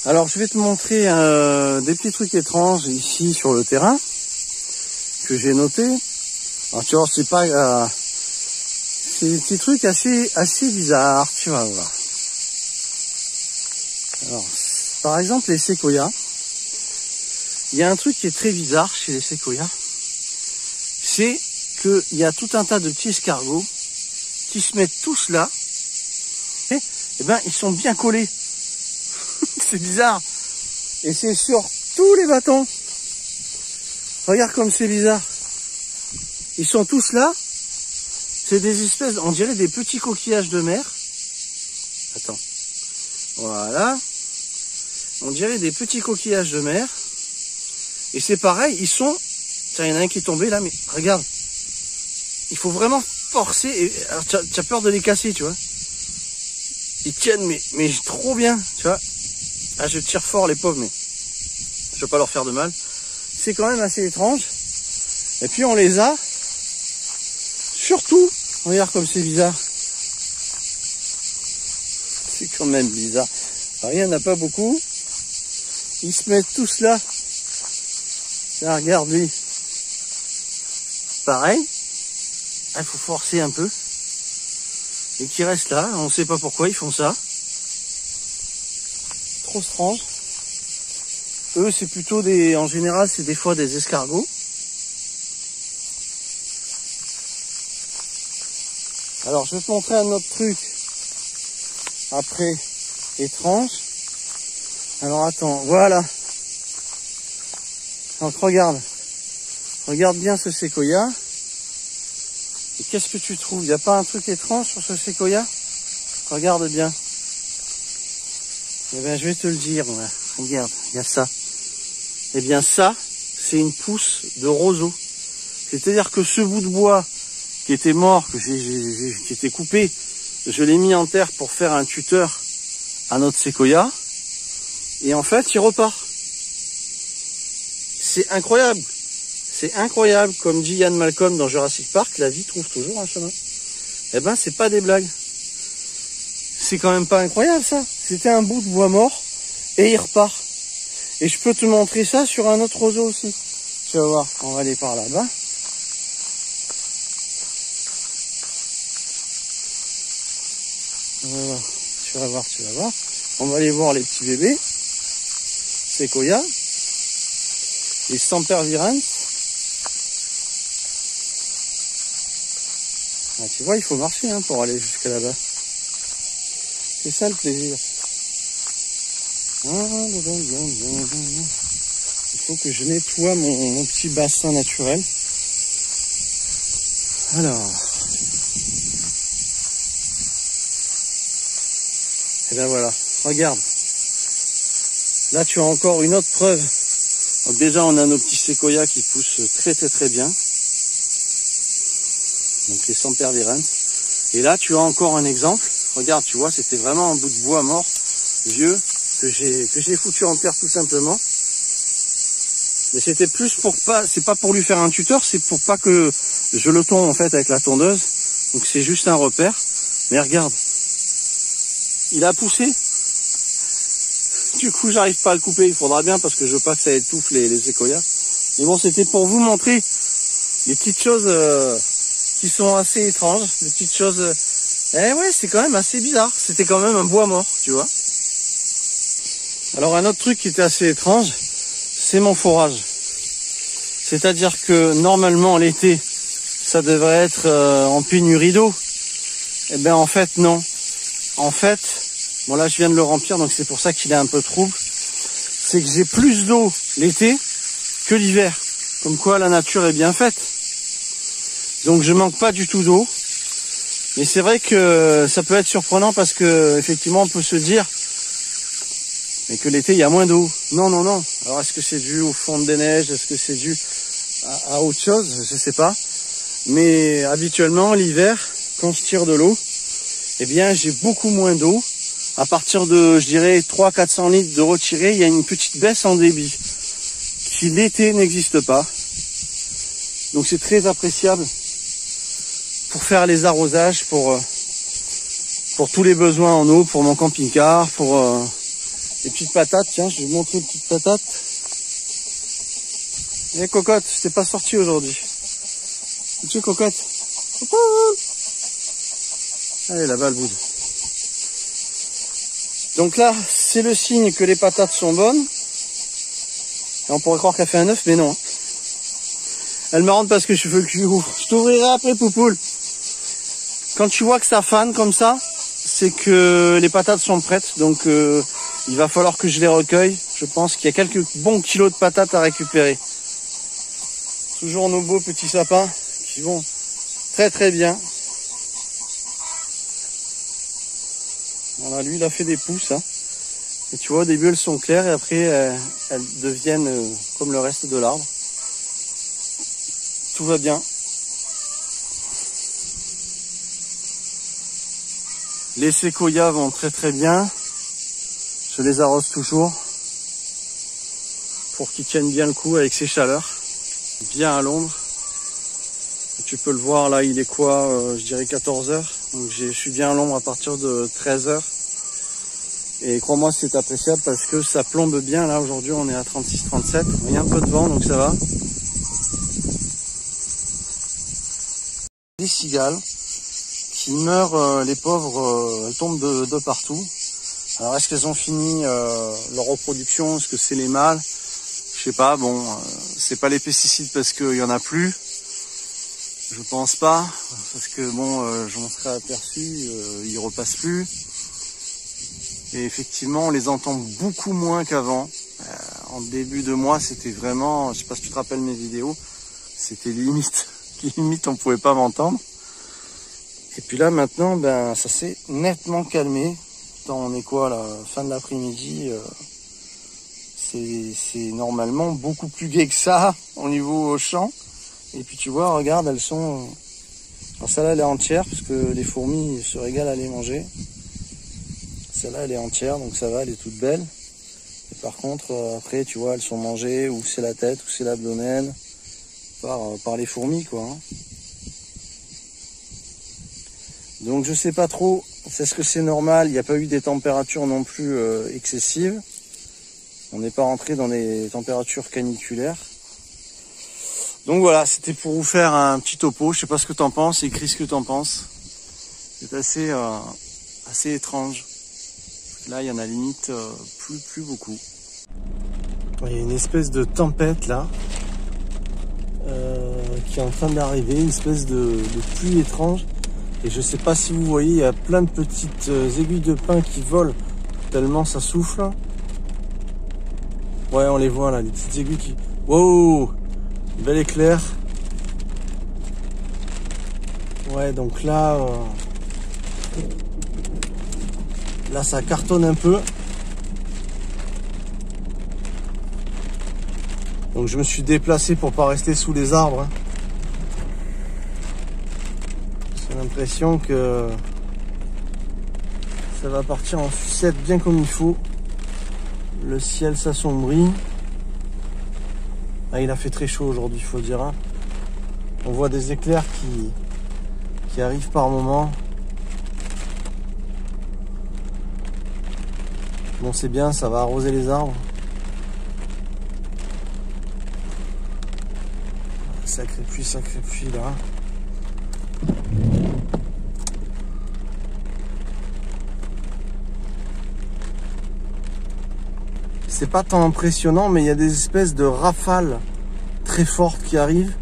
Alors je vais te montrer des petits trucs étranges ici sur le terrain que j'ai noté. Alors tu vois, c'est pas c'est des petits trucs assez bizarres, tu vas voir. Alors par exemple les séquoias, il y a un truc qui est très bizarre chez les séquoias, c'est qu'il y a tout un tas de petits escargots qui se mettent tous là, et ben ils sont bien collés. C'est bizarre. Et c'est sur tous les bâtons. Regarde comme c'est bizarre. Ils sont tous là. C'est des espèces, on dirait des petits coquillages de mer. Attends. Voilà. On dirait des petits coquillages de mer. Et c'est pareil, ils sont... Tiens, il y en a un qui est tombé là, mais regarde. Il faut vraiment forcer. Et... Alors, tu as peur de les casser, tu vois. Ils tiennent, mais trop bien, tu vois. Ah, je tire fort les pauvres, mais je veux pas leur faire de mal. C'est quand même assez étrange. Et puis on les a. Surtout, regarde comme c'est bizarre. C'est quand même bizarre. Alors, il n'y en a pas beaucoup. Ils se mettent tous là. Là, regarde lui. Pareil. Il faut forcer un peu. Et qui restent là. On ne sait pas pourquoi ils font ça. Trop strange. Eux, c'est plutôt des... En général, c'est des fois des escargots. Alors, je vais te montrer un autre truc. Après, étrange. Alors, attends, voilà. Donc, regarde. Regarde bien ce séquoia. Et qu'est-ce que tu trouves? Il n'y a pas un truc étrange sur ce séquoia? Regarde bien. Eh bien, je vais te le dire. Voilà. Regarde, il y a ça. Eh bien, ça, c'est une pousse de roseau. C'est-à-dire que ce bout de bois qui était mort, qui était coupé, je l'ai mis en terre pour faire un tuteur à notre séquoia. Et en fait, il repart. C'est incroyable. C'est incroyable. Comme dit Ian Malcolm dans Jurassic Park, la vie trouve toujours un chemin. Eh ben, c'est pas des blagues. C'est quand même pas incroyable, ça. C'était un bout de bois mort et il repart. Et je peux te montrer ça sur un autre roseau aussi. Tu vas voir, on va aller par là-bas. Tu vas voir. On va aller voir les petits bébés. Séquoia. Les sempervirens. Ah, tu vois, il faut marcher pour aller jusqu'à là-bas. C'est ça le plaisir. Il faut que je nettoie mon petit bassin naturel. Alors. Et bien voilà, regarde. Là tu as encore une autre preuve. Donc déjà on a nos petits séquoias qui poussent très bien. Donc les sempervirens. Et là tu as encore un exemple. Regarde, tu vois, c'était vraiment un bout de bois mort, vieux, que j'ai foutu en terre tout simplement. Mais c'était plus pour pas, c'est pas pour lui faire un tuteur, c'est pour pas que je le tonde en fait avec la tondeuse. Donc c'est juste un repère. Mais regarde, il a poussé. Du coup, j'arrive pas à le couper. Il faudra bien parce que je veux pas que ça étouffe les séquoias. Mais bon, c'était pour vous montrer des petites choses qui sont assez étranges, des petites choses. Eh ouais, c'est quand même assez bizarre. C'était quand même un bois mort, tu vois. Alors un autre truc qui était assez étrange, c'est mon forage. C'est-à-dire que normalement l'été, ça devrait être en pénurie d'eau. Eh ben en fait non. En fait, bon là je viens de le remplir, donc c'est pour ça qu'il est un peu trouble. C'est que j'ai plus d'eau l'été que l'hiver. Comme quoi la nature est bien faite. Donc je manque pas du tout d'eau. Mais c'est vrai que ça peut être surprenant parce que effectivement on peut se dire mais que l'été il y a moins d'eau. Non. Alors est-ce que c'est dû au fond des neiges? Est-ce que c'est dû à autre chose? Je sais pas. Mais habituellement l'hiver, quand je tire de l'eau, eh bien j'ai beaucoup moins d'eau. À partir de, je dirais, 300-400 litres de retiré, il y a une petite baisse en débit qui l'été n'existe pas. Donc c'est très appréciable pour faire les arrosages, pour tous les besoins en eau, pour mon camping-car, pour Les petites patates, tiens, je vais vous montrer les petites patates. Eh cocotte, je t'ai pas sorti aujourd'hui. Tu es cocotte. Allez, là-bas le boude. Donc là, c'est le signe que les patates sont bonnes. Et on pourrait croire qu'elle fait un œuf, mais non. Elle me rentre parce que je veux que je ouvre. Je t'ouvrirai après, Poupoule. Quand tu vois que ça fane comme ça, c'est que les patates sont prêtes. Donc il va falloir que je les recueille. Je pense qu'il y a quelques bons kilos de patates à récupérer. Toujours nos beaux petits sapins qui vont très très bien. Voilà, lui il a fait des pousses. Hein. Et tu vois, au début elles sont claires et après elles deviennent comme le reste de l'arbre. Tout va bien. Les séquoias vont très très bien. Je les arrose toujours pour qu'ils tiennent bien le coup avec ces chaleurs. Bien à l'ombre. Tu peux le voir là, il est quoi, je dirais 14 h. Donc je suis bien à l'ombre à partir de 13 h. Et crois-moi, c'est appréciable parce que ça plombe bien. Là aujourd'hui on est à 36-37. Il y a un peu de vent donc ça va. Des cigales qui meurent, les pauvres, elles tombent de partout. Alors est-ce qu'elles ont fini leur reproduction? Est-ce que c'est les mâles? Je sais pas, bon, c'est pas les pesticides parce qu'il y en a plus. Je pense pas, parce que bon, je m'en serais aperçu, ils repassent plus. Et effectivement, on les entend beaucoup moins qu'avant. En début de mois, c'était vraiment, je sais pas si tu te rappelles mes vidéos, c'était limite on pouvait pas m'entendre. Et puis là maintenant, ben ça s'est nettement calmé. Attends, on est quoi là, fin de l'après-midi, c'est normalement beaucoup plus gai que ça au niveau champ. Et puis tu vois, regarde, elles sont... Alors celle-là elle est entière parce que les fourmis se régalent à les manger. Celle-là elle est entière donc ça va, elle est toute belle. Et par contre après tu vois, elles sont mangées, ou c'est la tête ou c'est l'abdomen par les fourmis quoi. Hein. Donc je sais pas trop, est-ce que c'est normal, il n'y a pas eu des températures non plus excessives. On n'est pas rentré dans des températures caniculaires. Donc voilà, c'était pour vous faire un petit topo. Je sais pas ce que t'en penses, écris ce que t'en penses. C'est assez étrange. Là, il y en a limite plus beaucoup. Il y a une espèce de tempête là, qui est en train d'arriver, une espèce de pluie étrange. Et je sais pas si vous voyez, il y a plein de petites aiguilles de pin qui volent tellement ça souffle. Ouais, on les voit là, les petites aiguilles qui... Wow! Bel éclair. Ouais, donc là... Là, ça cartonne un peu. Donc je me suis déplacé pour pas rester sous les arbres. Hein. J'ai l'impression que ça va partir en sucette bien comme il faut. Le ciel s'assombrit. Ah, il a fait très chaud aujourd'hui, il faut dire. Hein. On voit des éclairs qui arrivent par moments. Bon, c'est bien, ça va arroser les arbres. Sacré pluie là. C'est pas tant impressionnant, mais il y a des espèces de rafales très fortes qui arrivent.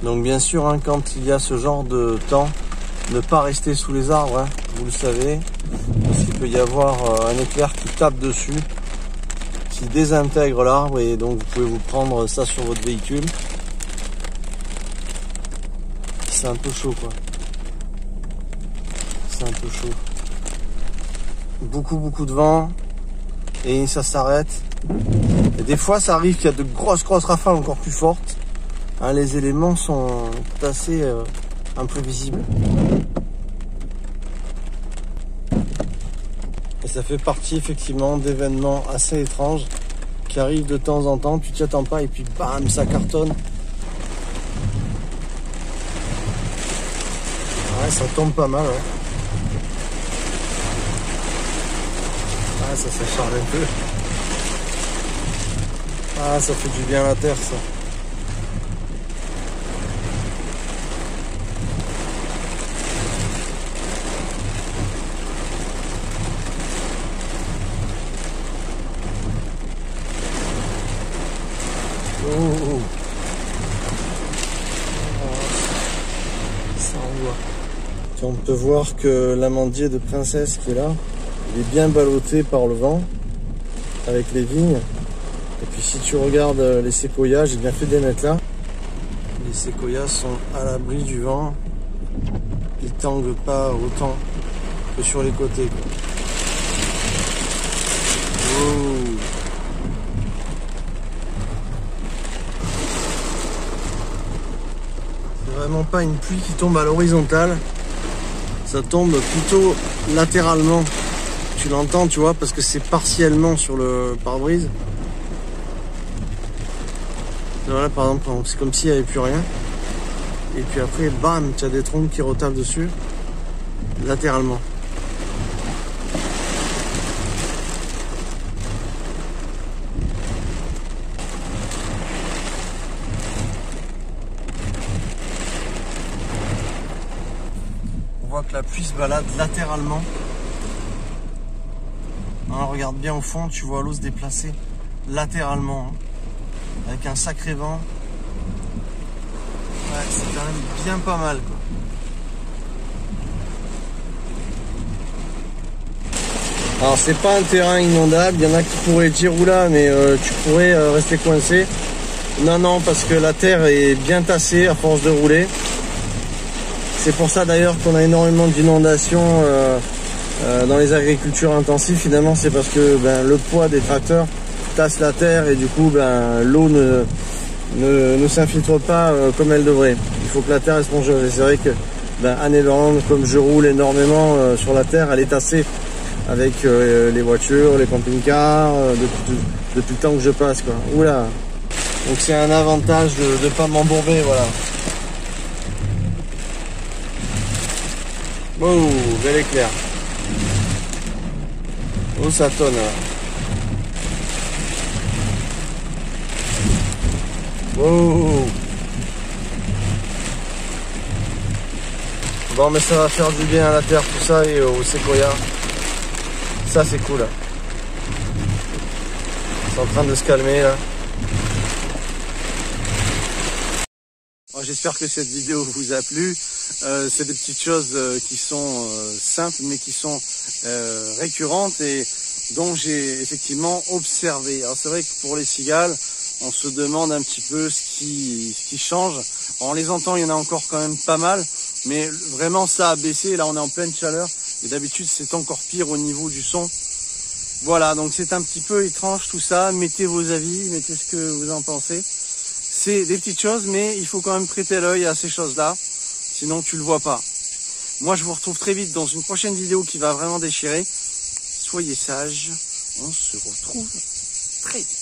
Donc bien sûr, hein, quand il y a ce genre de temps, ne pas rester sous les arbres, hein, vous le savez, parce qu'il peut y avoir un éclair qui tape dessus, qui désintègre l'arbre, et donc vous pouvez vous prendre ça sur votre véhicule. C'est un peu chaud quoi. C'est un peu chaud. Beaucoup de vent et ça s'arrête. Et des fois ça arrive qu'il y a de grosses rafales encore plus fortes. Hein, les éléments sont assez imprévisibles. Et ça fait partie effectivement d'événements assez étranges qui arrivent de temps en temps. Tu t'y attends pas et puis bam, ça cartonne. Ouais, ça tombe pas mal. Hein. Ah, ça charge un peu. Ah, ça fait du bien à la terre, ça. Oh. Ça envoie. On peut voir que l'amandier de Princesse qui est là, il est bien ballotté par le vent avec les vignes. Et puis si tu regardes les séquoias, j'ai bien fait de les mettre là. Les séquoias sont à l'abri du vent. Ils tanguent pas autant que sur les côtés, quoi. Oh. C'est vraiment pas une pluie qui tombe à l'horizontale. Ça tombe plutôt latéralement. Tu l'entends, tu vois, parce que c'est partiellement sur le pare-brise. Voilà, par exemple, c'est comme s'il n'y avait plus rien. Et puis après, bam, tu as des trompes qui retapent dessus, latéralement. On voit que la pluie se balade latéralement. Hein, regarde bien au fond, tu vois l'eau se déplacer latéralement, hein, avec un sacré vent. Ouais, c'est quand même bien pas mal, quoi. Alors c'est pas un terrain inondable, il y en a qui pourraient dire oula, mais tu pourrais rester coincé. Non, non, parce que la terre est bien tassée à force de rouler. C'est pour ça d'ailleurs qu'on a énormément d'inondations dans les agricultures intensives. Finalement, c'est parce que le poids des tracteurs tasse la terre et du coup l'eau ne s'infiltre pas comme elle devrait. Il faut que la terre est spongeuse. Et c'est vrai que à Neverland, comme je roule énormément sur la terre, elle est tassée avec les voitures, les camping-cars, depuis le temps que je passe, quoi. Oula. Donc c'est un avantage de ne pas m'embourber, voilà. Oh, bel éclair. Oh, ça tonne, là. Oh. Bon, mais ça va faire du bien à la terre, tout ça, et au séquoia. Ça, c'est cool. C'est en train de se calmer, là. Bon, j'espère que cette vidéo vous a plu. C'est des petites choses qui sont simples, mais qui sont récurrentes et dont j'ai effectivement observé. Alors, c'est vrai que pour les cigales, on se demande un petit peu ce qui change. Alors, on les entend, il y en a encore quand même pas mal, mais vraiment ça a baissé. Là, on est en pleine chaleur et d'habitude, c'est encore pire au niveau du son. Voilà, donc c'est un petit peu étrange tout ça. Mettez vos avis, mettez ce que vous en pensez. C'est des petites choses, mais il faut quand même prêter l'œil à ces choses-là, sinon tu le vois pas. Moi, je vous retrouve très vite dans une prochaine vidéo qui va vraiment déchirer. Soyez sages, on se retrouve très vite.